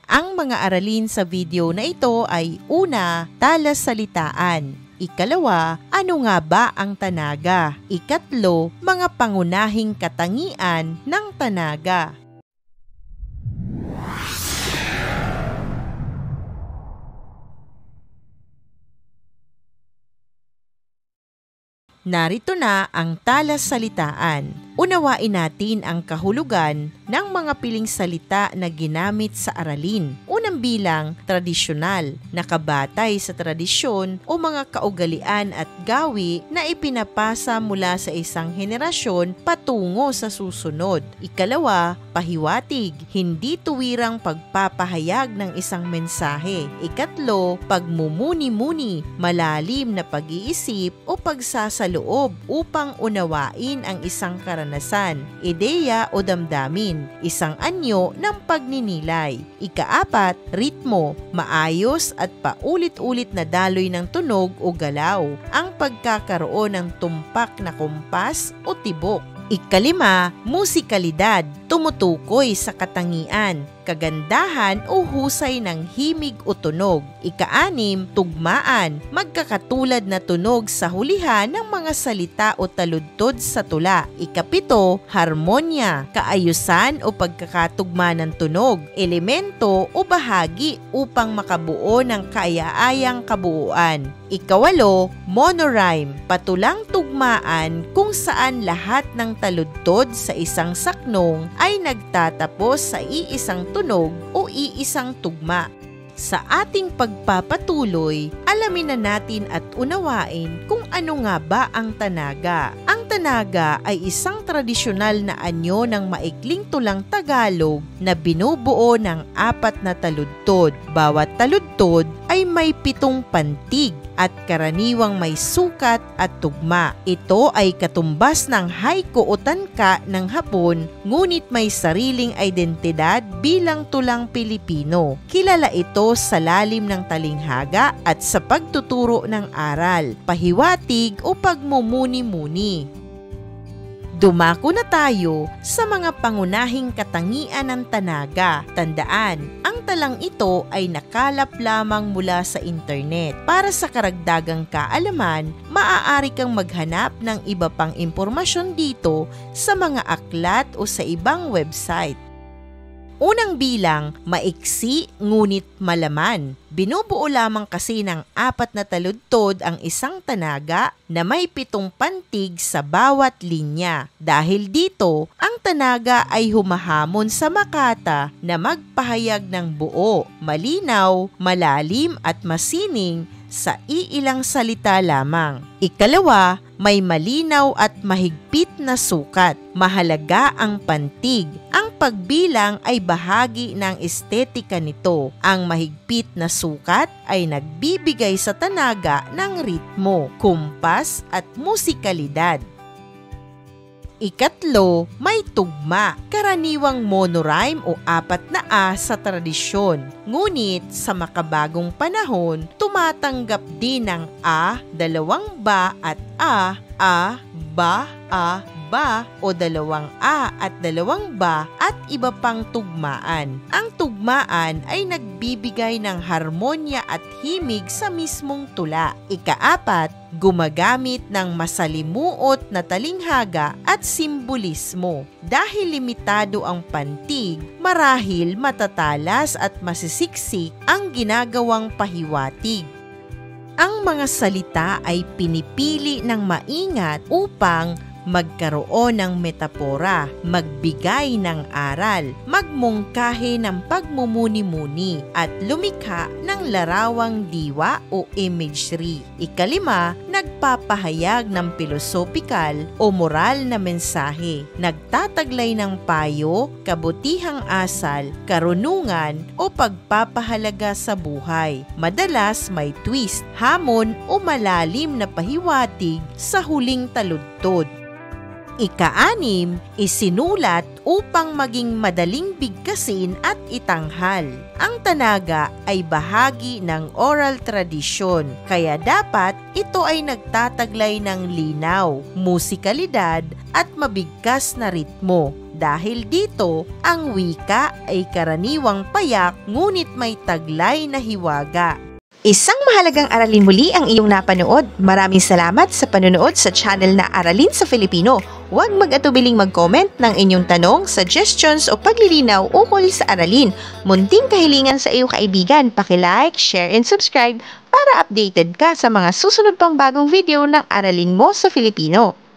Ang mga aralin sa video na ito ay una, talasalitaan. Ikalawa, ano nga ba ang tanaga? Ikatlo, mga pangunahing katangian ng tanaga. Narito na ang talasalitaan. Unawain natin ang kahulugan ng mga piling salita na ginamit sa aralin. Unang bilang, tradisyonal, nakabatay sa tradisyon o mga kaugalian at gawi na ipinapasa mula sa isang henerasyon patungo sa susunod. Ikalawa, pahiwatig, hindi tuwirang pagpapahayag ng isang mensahe. Ikatlo, pagmumuni-muni, malalim na pag-iisip o pagsasaloob upang unawain ang isang karanasan, ideya o damdamin, isang anyo ng pagninilay. Ikaapat, ritmo, maayos at paulit-ulit na daloy ng tunog o galaw, ang pagkakaroon ng tumpak na kompas o tibok. Ikalima, musikalidad, tumutukoy sa katangian, kagandahan o husay ng himig o tunog. Ikaanim, tugmaan, magkakatulad na tunog sa hulihan ng mga salita o taludtod sa tula. Ikapito, harmonya, kaayusan o pagkakatugma ng tunog, elemento o bahagi upang makabuo ng kaaya-ayang kabuuan. Ikawalo, monorhyme, patulang tugmaan kung saan lahat ng taludtod sa isang saknong ay nagtatapos sa iisang tunog o iisang tugma. Sa ating pagpapatuloy, alamin na natin at unawain kung ano nga ba ang tanaga. Ang tanaga ay isang tradisyonal na anyo ng maikling tulang Tagalog na binubuo ng 4 na taludtod. Bawat taludtod ay may 7 pantig at karaniwang may sukat at tugma. Ito ay katumbas ng haiku o tanka ng Hapon, ngunit may sariling identidad bilang tulang Pilipino. Kilala ito sa lalim ng talinghaga at sa pagtuturo ng aral, pahiwatig o pagmumuni-muni. Dumako na tayo sa mga pangunahing katangian ng tanaga. Tandaan, ang talang ito ay nakalap lamang mula sa internet. Para sa karagdagang kaalaman, maaari kang maghanap ng iba pang impormasyon dito sa mga aklat o sa ibang website. Unang bilang, maiksi ngunit malaman. Binubuo lamang kasi ng 4 na taludtod ang isang tanaga na may 7 pantig sa bawat linya. Dahil dito, ang tanaga ay humahamon sa makata na magpahayag ng buo, malinaw, malalim at masining sa iilang salita lamang. Ikalawa, may malinaw at mahigpit na sukat. Mahalaga ang pantig. Ang pagbilang ay bahagi ng estetika nito. Ang mahigpit na sukat ay nagbibigay sa tanaga ng ritmo, kumpas at musikalidad. Ikatlo, may tugma, karaniwang monorhyme o 4 na A sa tradisyon. Ngunit sa makabagong panahon, tumatanggap din ng A, 2 ba at A, ba, ba o 2 A at 2 ba at iba pang tugmaan. Ang tugmaan ay nagbibigay ng harmonya at himig sa mismong tula. Ikaapat, gumagamit ng masalimuot na talinghaga at simbolismo. Dahil limitado ang pantig, marahil matatalas at masisiksik ang ginagawang pahiwatig. Ang mga salita ay pinipili ng maingat upang magkaroon ng metapora, magbigay ng aral, magmungkahi ng pagmumuni-muni, at lumikha ng larawang diwa o imagery. Ikalima, nagpapahayag ng pilosopikal o moral na mensahe, nagtataglay ng payo, kabutihang asal, karunungan o pagpapahalaga sa buhay. Madalas may twist, hamon o malalim na pahiwatig sa huling taludtod. Ika-6, isinulat upang maging madaling bigkasin at itanghal. Ang tanaga ay bahagi ng oral tradisyon, kaya dapat ito ay nagtataglay ng linaw, musikalidad at mabigkas na ritmo. Dahil dito, ang wika ay karaniwang payak ngunit may taglay na hiwaga. Isang mahalagang aralin muli ang iyong napanood. Maraming salamat sa panonood sa channel na Aralin sa Filipino. Huwag mag-atubiling mag-comment ng inyong tanong, suggestions o paglilinaw ukol sa aralin. Munting kahilingan sa iyong kaibigan, paki-like, share and subscribe para updated ka sa mga susunod pang bagong video ng Aralin mo sa Filipino.